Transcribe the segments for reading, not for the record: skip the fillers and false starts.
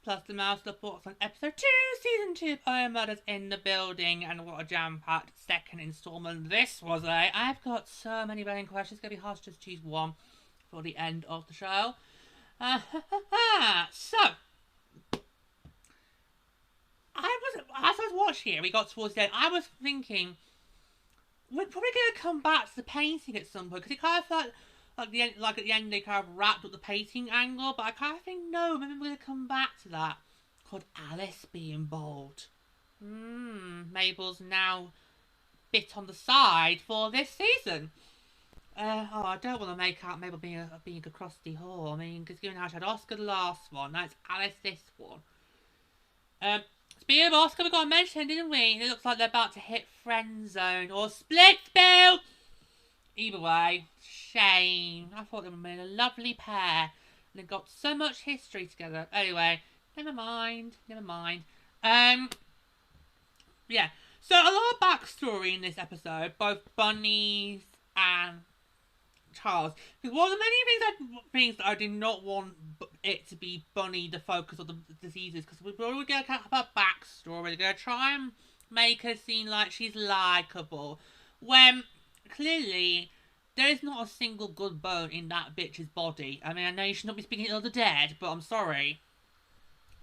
Plus the mouse reports on episode 2, season 2 Poem Murders in the Building, and what a jam-packed second installment this was, eh? I've got so many burning questions, it's going to be hard to just choose one for the end of the show. So, as I was watching it, we got towards the end, I was thinking, we're probably going to come back to the painting at some point, because it kind of felt at the end they kind of wrapped up the painting angle, but I kind of think no, maybe we're going to come back to that. Called Alice being bold. Mabel's now bit on the side for this season. I don't want to make out Mabel being a crusty whore. I mean, because given how she had Oscar the last one, now it's Alice this one. Speaking of Oscar, we got to mention, didn't we? It looks like they're about to hit friend zone or split bill. Either way, shame. I thought they were a lovely pair. And they've got so much history together. Anyway, never mind. Yeah. So, a lot of backstory in this episode. Both Bunny's and Charles. Because one of the many things that I did not want it to be Bunny the focus of the diseases. Because we're going to have a backstory. We're going to try and make her seem like she's likeable. When clearly, there is not a single good bone in that bitch's body. I mean, I know you should not be speaking of the dead, but I'm sorry.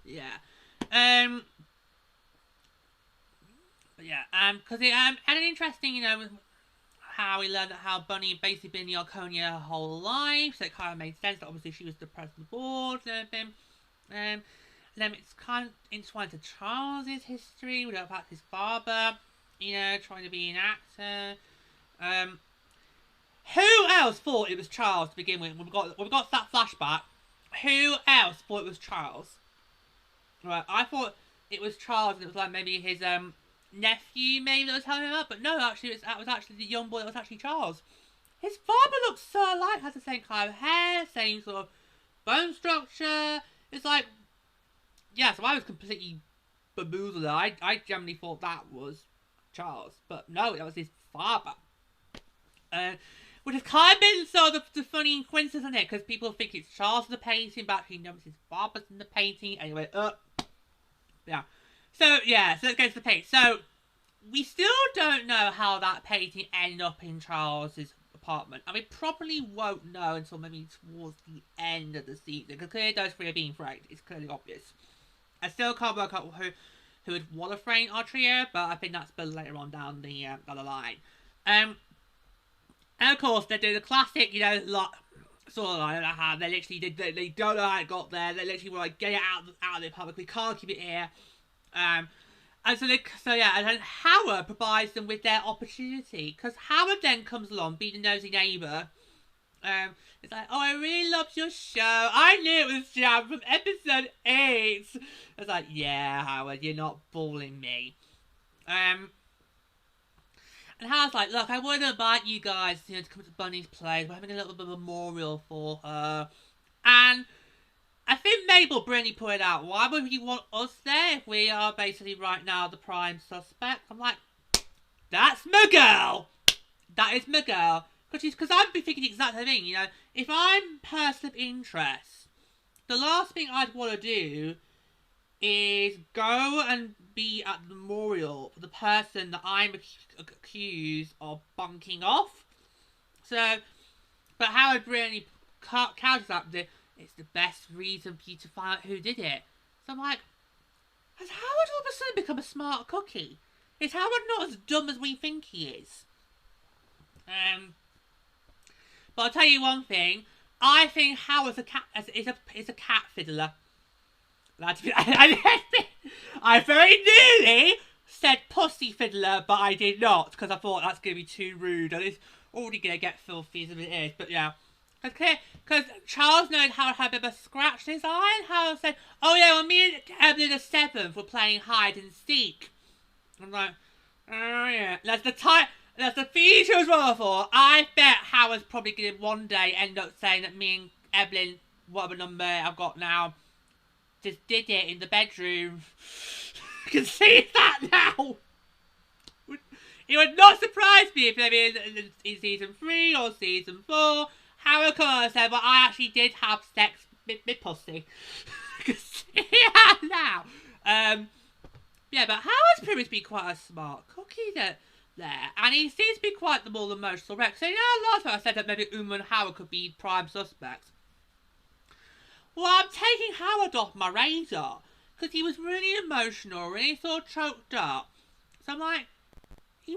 Yeah. Because it had an interesting, how we learned that how Bunny basically been in the Arconia her whole life, so it kind of made sense that obviously she was the president of the board and everything. And then it's kind of intertwined to Charles's history, we know about his father, trying to be an actor. Who else thought it was Charles to begin with? We've got that flashback. Who else thought it was Charles? Right, I thought it was Charles, and it was like maybe his nephew maybe that was telling him up, but no, actually that was actually the young boy that was actually Charles. His father looks so alike, has the same kind of hair, same sort of bone structure. It's like, yeah, so I was completely bamboozled. I generally thought that was Charles, but no, that was his father. Which has kind of been sort of the funny coincidence, isn't it? Because people think it's Charles in the painting, but actually no, it's his father's in the painting. Anyway, yeah. So let's get to the painting. So, we still don't know how that painting ended up in Charles's apartment. And we probably won't know until maybe towards the end of the season. Because clearly those three are being framed. It's clearly obvious. I still can't work out who would want to frame our trio, but I think that's a bit later on down the line. And of course, they do the classic, sort of like how they literally they don't know how it got there. They literally were like, get it out of the apartment. We can't keep it here. And then Howard provides them with their opportunity, because Howard then comes along, being the nosy neighbour. It's like, oh, I really loved your show. I knew it was Jam from episode 8. It's like, yeah, Howard, you're not fooling me. And Howard's like, look, I want to invite you guys, to come to Bunny's place. We're having a little bit of a memorial for her. And I think Mabel brilliantly put it out. Why would you want us there if we are basically right now the prime suspect? I'm like, that's my girl. That is my girl. Because I'd be thinking the exact same thing, If I'm person of interest, the last thing I'd want to do is go and be at the memorial for the person that I'm accused of bunking off. So, but Howard really counters that with it's the best reason for you to find out who did it. So I'm like, has Howard all of a sudden become a smart cookie? Is Howard not as dumb as we think he is? But I'll tell you one thing. I think Howard's is a cat fiddler. I very nearly said pussy fiddler, but I did not, because I thought that's going to be too rude, and it's already going to get filthy as it is, but yeah. Because Charles knows Howard had a bit of a scratch in his eye, and Howard said, oh yeah, well me and Evelyn the 7th were playing hide and seek. I'm like, oh yeah, that's the feature as well for. I bet Howard's probably going to one day end up saying that me and Evelyn, whatever number I've got now, just did it in the bedroom. You can see that now. It would not surprise me if maybe in season 3 or season 4, Howard come on and said, well, I actually did have sex with my pussy. You can see that now. Yeah, but Howard's proven to be quite a smart cookie there. And he seems to be quite the more emotional wreck. So, last time I said that maybe Uma and Howard could be prime suspects. Well, I'm taking Howard off my radar. Because he was really emotional, really sort of choked up. So I'm like, he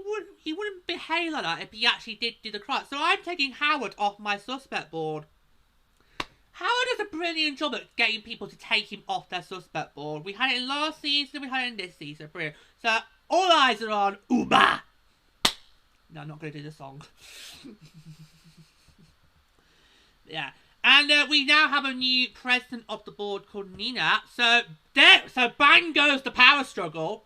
wouldn't behave like that if he actually did do the crime. So I'm taking Howard off my suspect board. Howard does a brilliant job at getting people to take him off their suspect board. We had it in last season, we had it in this season. Brilliant. So all eyes are on Uma. No, I'm not going to do the song. Yeah. And we now have a new president of the board called Nina. So bang goes the power struggle.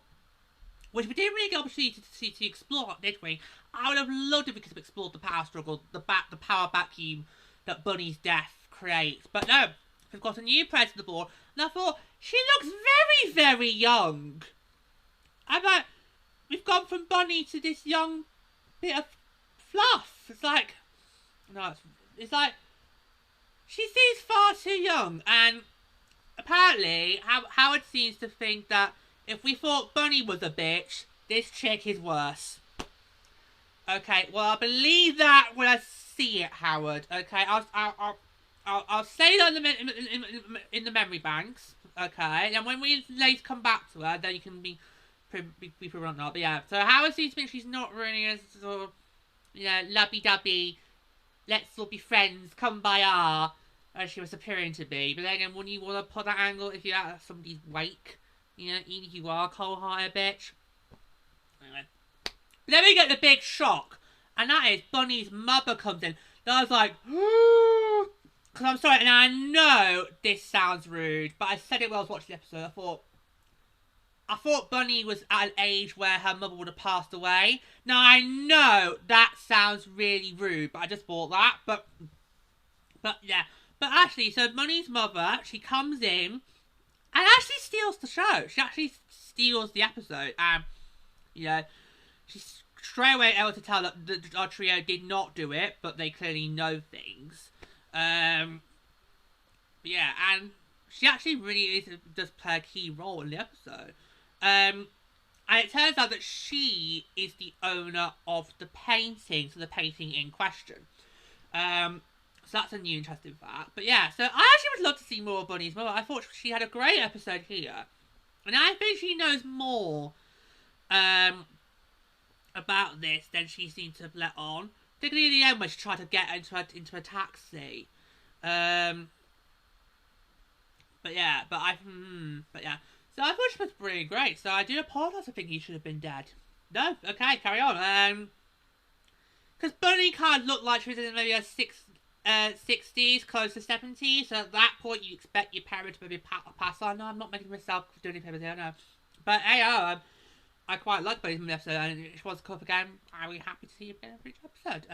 Which we didn't really get an opportunity to explore, did we? I would have loved if we could have explored the power struggle, the power vacuum that Bunny's death creates. But no, we've got a new president of the board. And I thought, she looks very, very young. I'm like, we've gone from Bunny to this young bit of fluff. It's like, no, it's like, she seems far too young. And apparently, Howard seems to think that if we thought Bunny was a bitch, this chick is worse. Okay, well, I believe that when I see it, Howard. Okay, I'll say that in the memory banks. Okay, and when we later come back to her, then you can be proven or not. But yeah, so Howard seems to think she's not really as sort of, lovey-dovey, let's all be friends, come by our, as she was appearing to be. But then again, wouldn't you want to put that angle if you're at somebody's wake? Even if you are a cold-hearted bitch. Anyway. Then we get the big shock. And that is Bunny's mother comes in. And I was like, because I'm sorry, and I know this sounds rude, but I said it while I was watching the episode. I thought Bunny was at an age where her mother would have passed away. Now, I know that sounds really rude, but I just thought that. But yeah. But actually, so Bunny's mother, she comes in and actually steals the show. She actually steals the episode. And, she's straight away able to tell that our trio did not do it, but they clearly know things. Yeah, and she actually really does play a key role in the episode. And it turns out that she is the owner of the painting, so the painting in question. So that's a new interesting fact. But yeah, so I actually would love to see more of Bunny's mother. I thought she had a great episode here. And I think she knows more about this than she seemed to have let on. Particularly in the end when she tried to get into a taxi. But yeah. So I thought she was really great. So I do apologise. I think he should have been dead. No? Okay, carry on. Because Bunny kind of looked like she was in maybe a 60s, close to 70s. So at that point, you expect your parents to maybe pass on. No, I'm not making myself do any papers here, no. But hey, I quite like Bunny's episode, and if she wants to come up again, I'll be happy to see you again for each episode.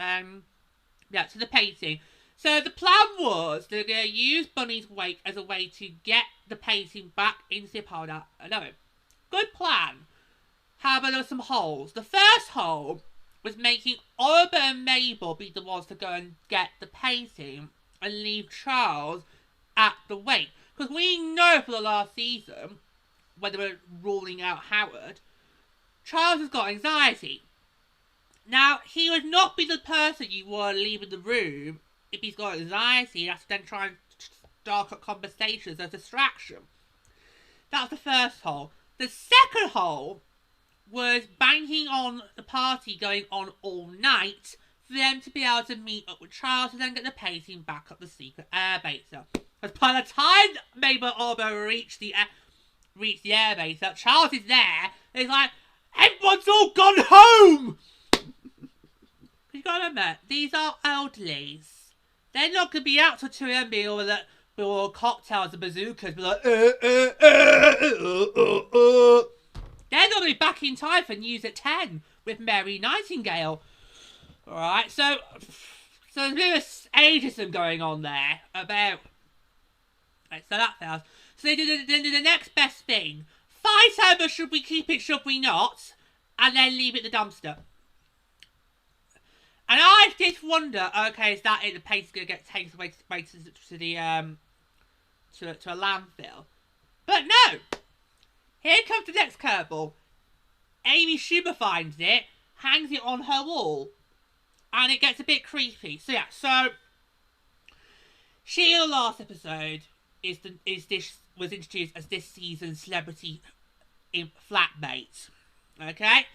Yeah, so the painting. So the plan was they're going to use Bunny's wake as a way to get the painting back into the apartment. No, good plan. However, there were some holes. The first hole was making Oliver and Mabel be the ones to go and get the painting and leave Charles at the wake. Because we know for the last season, when they were ruling out Howard, Charles has got anxiety. Now, he would not be the person you want leaving the room if he's got anxiety. He has to then try and start up conversations as a distraction. That was the first hole. The second hole was banking on the party going on all night for them to be able to meet up with Charles and then get the painting back up the secret air base. Because by the time Mabel and Oliver reach the air base, Charles is there, and he's like, everyone's all gone home! You gotta admit, these are elderlies. They're not gonna be out till 2 a.m. being all cocktails and bazookas, be like, They're not gonna be back in time for news at 10 with Mary Nightingale. Alright, so there's a bit of ageism going on there about Right, so that fails. So they do the next best thing. Fight over should we keep it, should we not, and then leave it in the dumpster. And I just wonder, okay, is that it? The paint's gonna get taken away to the to a landfill. But no! Here comes the next curveball. Amy Schumer finds it, hangs it on her wall, and it gets a bit creepy. So yeah, so she in the last episode was introduced as this season's celebrity flatmate. Okay?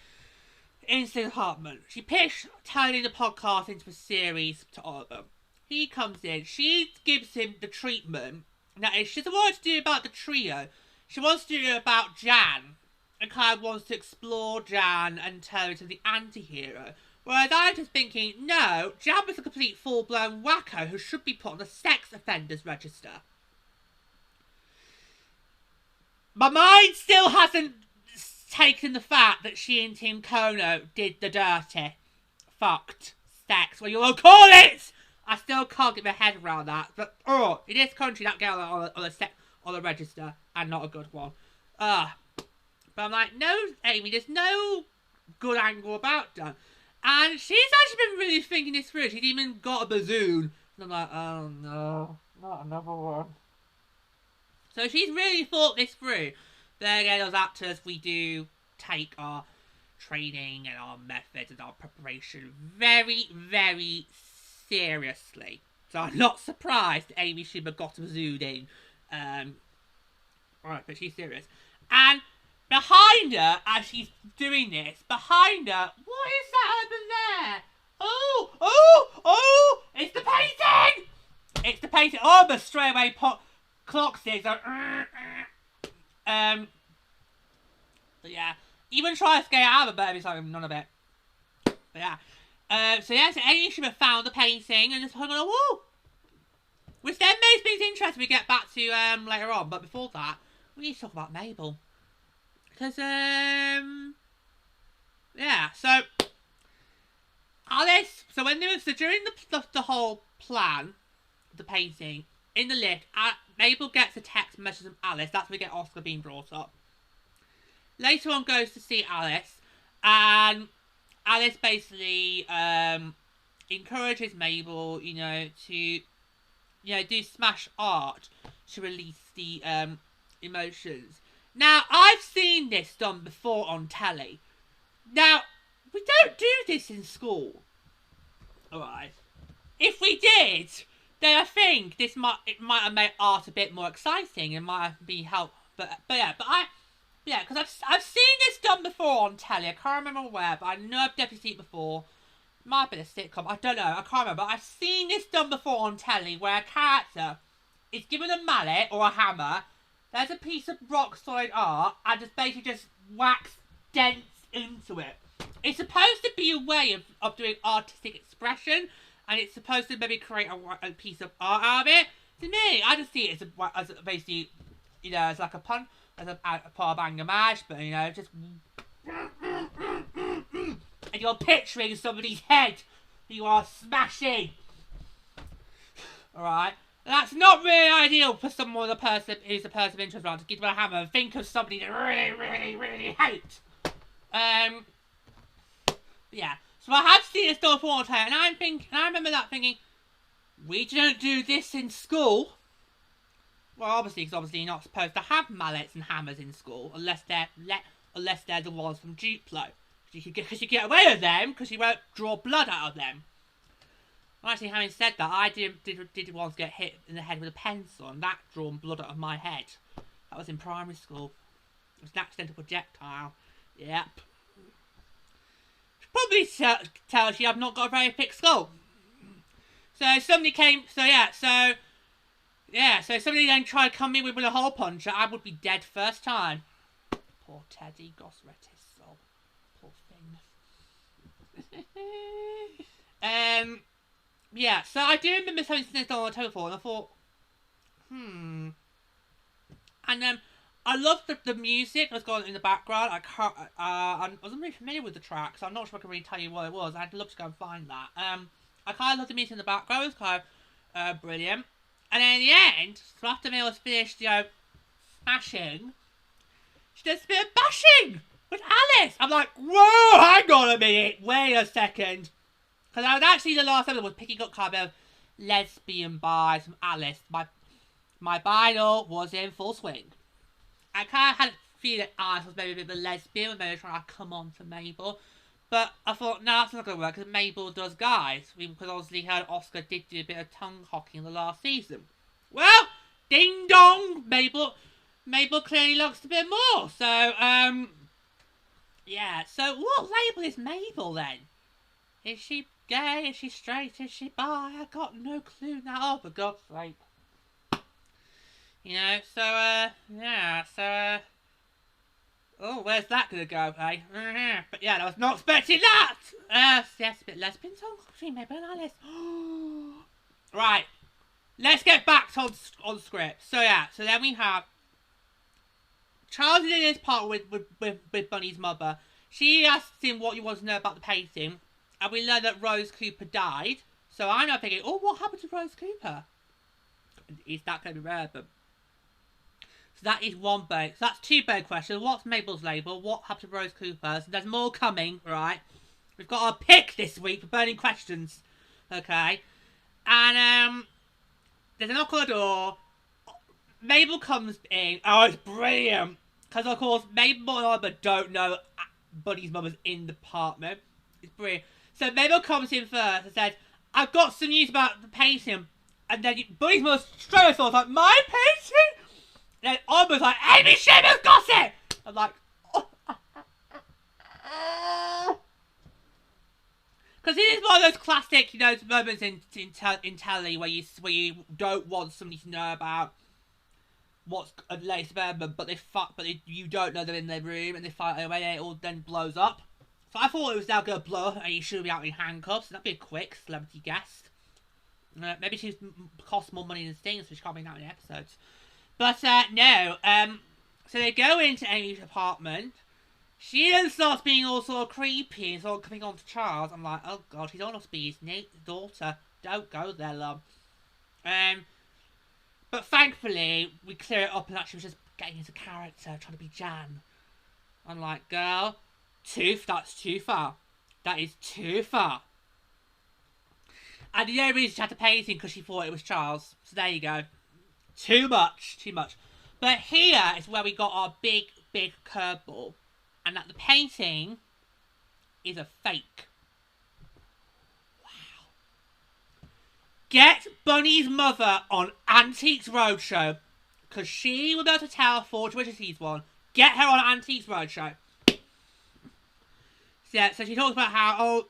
Instant Hartman. She pitched turning the podcast into a series to Oliver. He comes in, she gives him the treatment. Now, she doesn't want to do about the trio. She wants to do about Jan. And kind of wants to explore Jan and turn her into the anti-hero. Whereas I'm just thinking, no, Jan was a complete full-blown wacko who should be put on the sex offenders register. My mind still hasn't taken the fact that she and Tim Kono did the dirty, fucked sex, what you will call it! I still can't get my head around that. But, in this country, that girl on the register, and not a good one. But I'm like, no, Amy, there's no good angle about that. And she's actually been really thinking this through. She's even got a bassoon. And I'm like, oh no, not another one. So she's really thought this through. Then again, as actors, we do take our training and our methods and our preparation very, very seriously. So I'm not surprised Amy Schumer got a bassoon in. Alright, but she's serious. And behind her, as she's doing this, behind her, what is that over there? Oh! It's the painting! It's the painting. Oh, but straight away clocks it. So, but yeah, even try to skate out of the baby, so none of it. But yeah. So Amy Schumer found the painting and just hung on a wall. Which then makes things interesting we get back to later on. But before that, we need to talk about Mabel. Because, yeah, so Alice, so when there was, so during the whole plan, the painting, in the lift, Mabel gets a text message from Alice. That's when we get Oscar being brought up. Later on goes to see Alice, and Alice basically encourages Mabel, to, do smash art to release the emotions. Now, I've seen this done before on telly. Now, we don't do this in school. Alright. If we did, then I think it might have made art a bit more exciting and might have been helpful. But because I've seen this done before on telly. I can't remember where, but I know I've definitely seen it before. It might have been a sitcom. I don't know. I can't remember. But I've seen this done before on telly where a character is given a mallet or a hammer. There's a piece of rock solid art and just basically just wax dents into it. It's supposed to be a way of doing artistic expression, and it's supposed to maybe create a piece of art out of it. To me, I just see it as basically, as like a pun, as a part of anger mash, but just and you're picturing somebody's head that you are smashing. Alright? That's not really ideal for someone who's a person of interest around to give them a hammer and think of somebody they really, really, really hate. Yeah. So I have seen this done before, and I remember that thinking, we don't do this in school. Well, obviously, because obviously you're not supposed to have mallets and hammers in school unless they're the ones from Duplo. Because you get away with them because you won't draw blood out of them. Actually, having said that, I did once get hit in the head with a pencil, and that drawn blood out of my head. That was in primary school. It was an accidental projectile. Yep. Probably tells you I've not got a very thick skull. So somebody came. So somebody then tried to come in with a hole puncher. I would be dead first time. Poor Teddy, Goss read his soul. Poor thing. Yeah, so I do remember something this on the telephone, and I thought, And I loved the music that was going on in the background. I wasn't really familiar with the track, so I'm not sure if I can really tell you what it was. I'd love to go and find that. I kind of loved the music in the background. It was kind of brilliant. And then in the end, so after Mabel's finished, smashing, she does a bit of bashing with Alice. I'm like, whoa, hang on a minute, wait a second. Because I was actually, the last episode was picking up kind of lesbian vibes from Alice. My Bible was in full swing. I kind of had a feeling that Alice was maybe a bit of a lesbian, maybe trying to come on to Mabel. But I thought, no, that's not going to work, because Mabel does guys. Because obviously her Oscar did do a bit of tongue-hocking in the last season. Well, ding dong, Mabel clearly likes a bit more. So, yeah. So, what label is Mabel then? Is she gay? Is she straight? Is she bi? I got no clue now. Oh, for God's sake. Yeah, so, oh, where's that gonna go, eh? But yeah, I was not expecting that! Yes, a bit lesbian song between Mabel and Alice. Right, let's get back to on script. So yeah, so then we have Charles is in his part with Bunny's mother. She asks him what he wants to know about the painting, and we learn that Rose Cooper died. So I'm now thinking, oh, what happened to Rose Cooper? Is that going to be relevant? So that is one big. So that's two big questions. What's Mabel's label? What happened to Rose Cooper? So there's more coming, right? We've got our pick this week for burning questions. Okay. And there's a knock on the door. Mabel comes in. Oh, it's brilliant. Because of course, Mabel and Oliver don't know Bunny's mother's in the apartment. It's brilliant. So Mabel comes in first and says, I've got some news about the painting. And then Bunny's mother straight away like, my painting? And then Oliver's like, Amy Schumer's got it! I'm like, oh. Because it is one of those classic, moments in telly where you don't want somebody to know about what's a latest development, but you don't know they're in their room and they fight away and it all then blows up. So I thought it was now going to blow up and he should be out in handcuffs. That'd be a quick celebrity guest. Maybe she costs more money than Sting, so she can't be out in episodes. But no. So they go into Amy's apartment. She then starts being all sort of creepy and sort of coming on to Charles. I'm like, oh god, he's almost be his daughter. Don't go there, love. But thankfully, we clear it up and actually was just getting into character, trying to be Jan. I'm like, girl, that's too far. That is too far. And the only reason she had the painting because she thought it was Charles. So there you go. Too much. But here is where we got our big curveball. And that the painting is a fake. Wow. Get Bunny's mother on Antiques Roadshow. Because she will be able to tell Forge Witnesses one. Get her on Antiques Roadshow. Yeah, so she talks about how,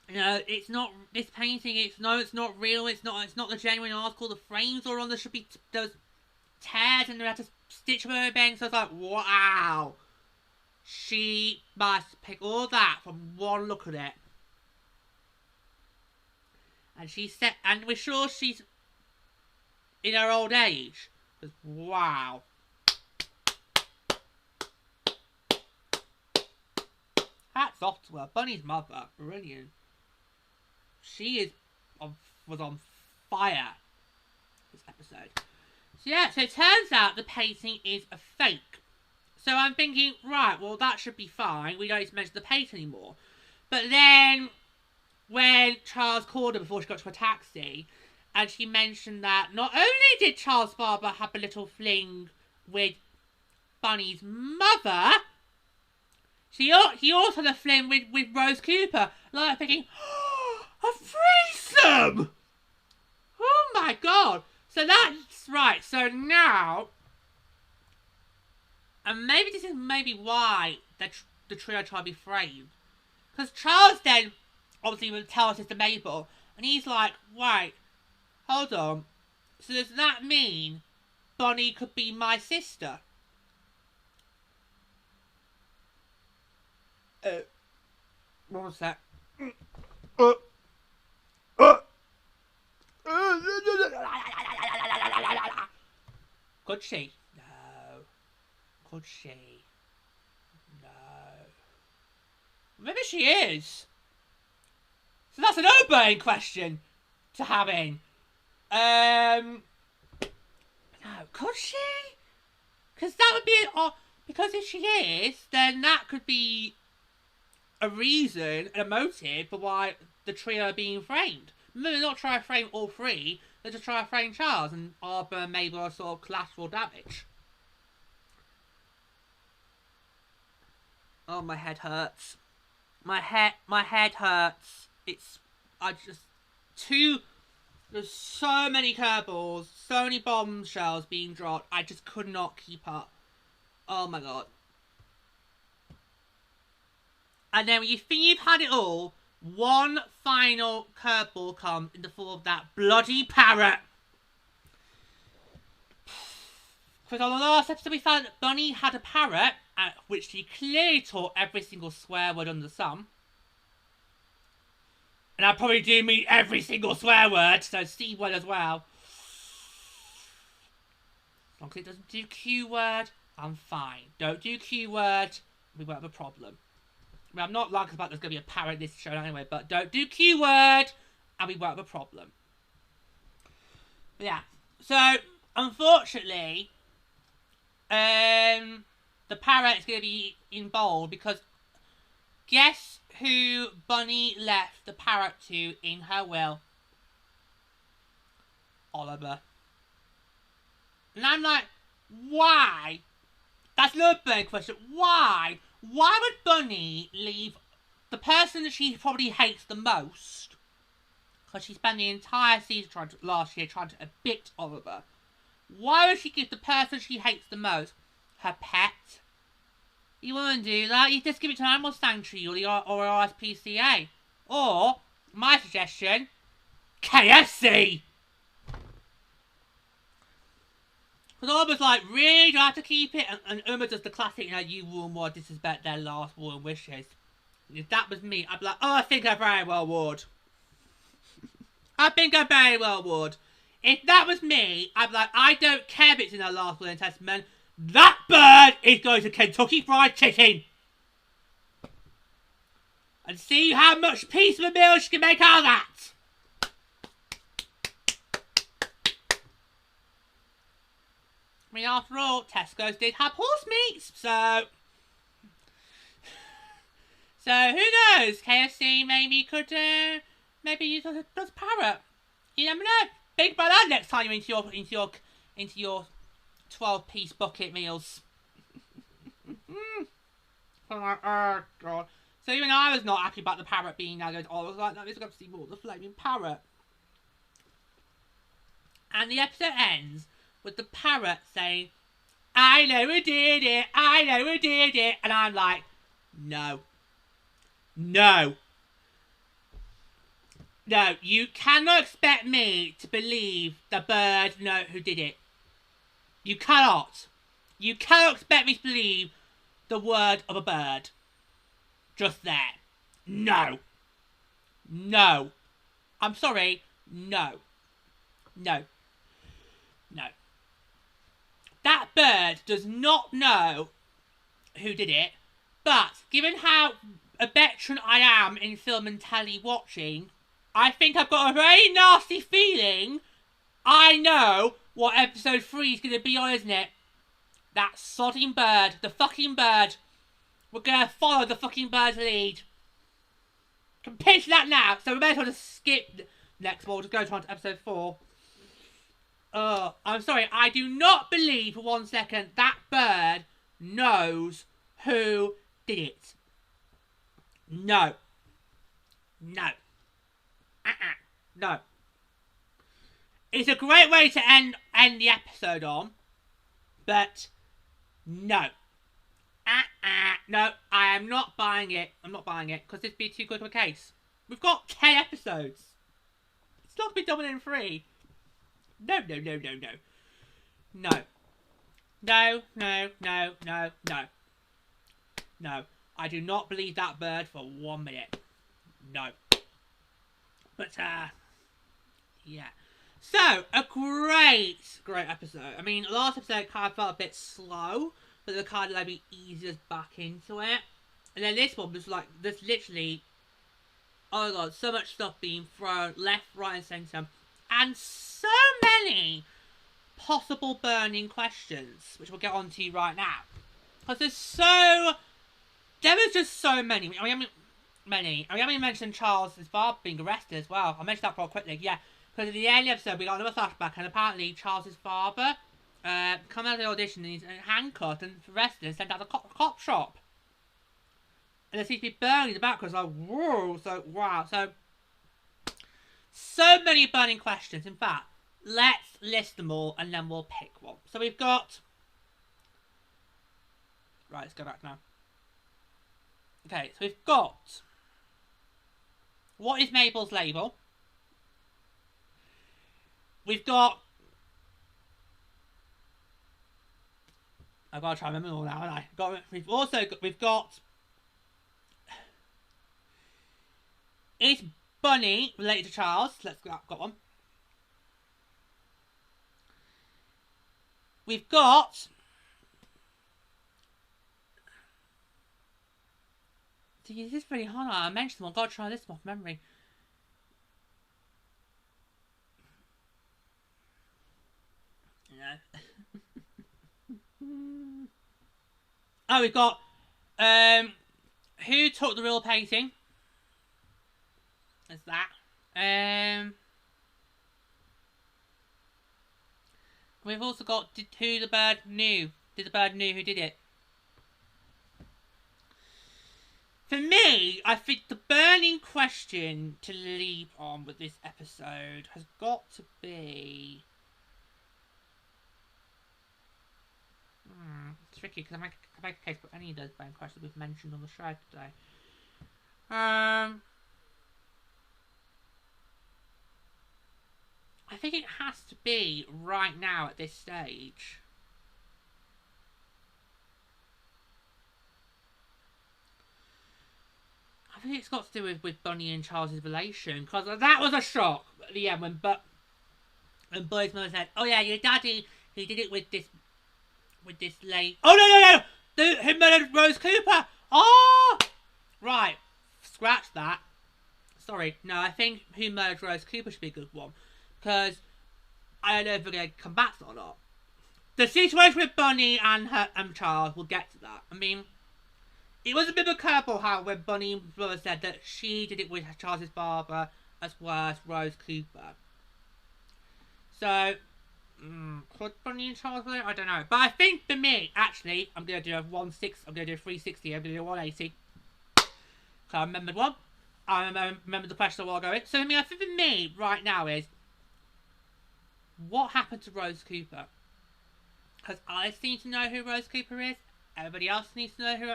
it's not this painting. It's not real. It's not the genuine article. The frames are on. There should be those tears, and they have to stitch them everything. So it's like, wow, she must pick all that from one look at it. And and we're sure she's in her old age. Wow. Hats off to her. Bunny's mother, brilliant. She was on fire this episode. So yeah, so it turns out the painting is a fake. So I'm thinking, right, well that should be fine. We don't need to mention the painting anymore. But then, when Charles called her before she got to a taxi, and she mentioned that not only did Charles Barber have a little fling with Bunny's mother, he also had a fling with Rose Cooper. Like thinking, oh, a threesome! Oh my god. So that's right. So now, and maybe this is why the trio try to be framed. Because Charles then obviously will tell Sister Mabel, and he's like, wait, hold on. So does that mean Bunny could be my sister? What was that? Could she? No. Could she? No. Maybe she is. So that's an open question to have in. No, could she? Because that would be because if she is, then that could be a reason, a motive for why the trio are being framed. They're not trying to frame all three, they're just trying to frame Charles, and Arbor and Mabel are sort of collateral damage. Oh, my head hurts. My head hurts. There's so many curveballs, so many bombshells being dropped, I just could not keep up. Oh my god. And then when you think you've had it all, one final curveball comes in the form of that bloody parrot. Because on the last episode we found that Bunny had a parrot, at which she clearly taught every single swear word under the sun. And I probably do mean every single swear word, so C word as well. As long as it doesn't do Q word, I'm fine. Don't do Q word, we won't have a problem. I mean, I'm not like about there's going to be a parrot in this show anyway, but don't do Q word, and we won't have a problem. But yeah, so unfortunately, the parrot is going to be in bold because guess who Bunny left the parrot to in her will? Oliver. And I'm like, why? That's another burning question. Why? Why would Bunny leave the person that she probably hates the most? Because she spent the entire season last year trying to evict Oliver. Why would she give the person she hates the most her pet? You wouldn't do that. You just give it to an animal sanctuary or RSPCA. Or, my suggestion, KFC! Because Oliver's like, really? Do I have to keep it? And Uma does the classic, you know, you wouldn't want to disrespect their last warm wishes. If that was me, I'd be like, oh, I think I very well would. I think I very well would. If that was me, I'd be like, I don't care if it's in their last will and testament. That bird is going to Kentucky Fried Chicken. And see how much piece of a meal she can make out of that. I mean, after all, Tesco's did have horse meats, so who knows? KFC maybe could maybe use as a parrot. You never know. Think about that next time you're into your 12-piece bucket meals. Oh god. So even I was not happy about the parrot being now going, oh, I was like, no, we're going to see more of the flaming parrot. And the episode ends with the parrot saying, I know who did it, I know who did it. And I'm like, no. No. No, you cannot expect me to believe the bird know who did it. You cannot. You cannot expect me to believe the word of a bird. Just there. No. No. I'm sorry. No. No. No. That bird does not know who did it, but given how a veteran I am in film and telly watching, I think I've got a very nasty feeling I know what episode 3 is going to be on, isn't it? That sodding bird. The fucking bird. We're going to follow the fucking bird's lead. Can pitch that now, so we may as well just skip next one. We'll just go on to episode 4. I'm sorry, I do not believe for 1 second that bird knows who did it. No. No. No. It's a great way to end the episode on, but no. No, I am not buying it. I'm not buying it, because this would be too good of a case. We've got 10 episodes. It's not to be done in 3. No, no, no, no, no. No. No, no, no, no, no. No. I do not believe that bird for 1 minute. No. But, yeah. So, a great episode. I mean, last episode kind of felt a bit slow, but they kind of let me ease us back into it. And then this one was like, this literally, oh my god, so much stuff being thrown left, right and centre. and so many possible burning questions, which we'll get on to right now. Because there was just so many. We haven't mentioned Charles' father being arrested as well. I'll mention that real quickly, yeah. Because at the end of the episode, we got another flashback, and apparently Charles' father come out of the audition and he's handcuffed and arrested and sent out to the cop shop. And there seems to be burning in the background. Like, whoa, so, wow. So many burning questions. In fact, let's list them all and then we'll pick one. So we've got... Right, let's go back now. Okay, so we've got... What is Mabel's label? We've got... I've got to try and remember them all now, haven't I? We've got... Is Bunny related to Charles? Let's go. Got one. We've got... See, this is pretty hard. I mentioned them. I've got to try this one off memory. No. Oh, we've got... Who took the real painting? There's that. We've also got who the bird knew. Did the bird knew who did it? For me, I think the burning question to leave on with this episode has got to be... It's tricky because I make a case for any of those burning questions we've mentioned on the show today. I think it has to be right now at this stage. I think it's got to do with Bunny and Charles' relation, because that was a shock at the end when Bunny's mother said, "Oh yeah, your daddy, he did it with this lady." Oh no! Who murdered Rose Cooper? Oh, right, scratch that. Sorry, no, I think who murdered Rose Cooper should be a good one. Because I don't know if we're going to come back to that or not. The situation with Bunny and Charles, we'll get to that. I mean, it was a bit of a curveball how when Bunny's brother said that she did it with Charles' barber as well as Rose Cooper. So, could Bunny and Charles do it? I don't know. But I think for me, actually, I'm going to do a 160, I'm going to do a 360, I'm going to do a 180. So I remembered one. I remember the question a while ago. So I mean, I think for me, right now is, what happened to Rose Cooper? Because I seem to know who Rose Cooper is. Everybody else needs to know who...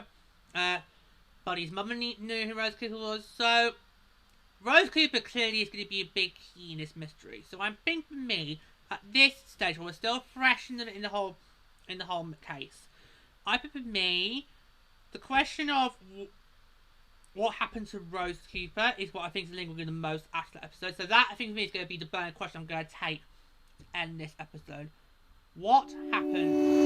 Buddy's mother knew who Rose Cooper was. So, Rose Cooper clearly is going to be a big key in this mystery. So I think for me, at this stage, when we're still fresh in the whole case, I think for me, the question of what happened to Rose Cooper is what I think is lingering the most after the episode. So that, I think, for me, is going to be the burning question I'm going to take to end this episode. What happened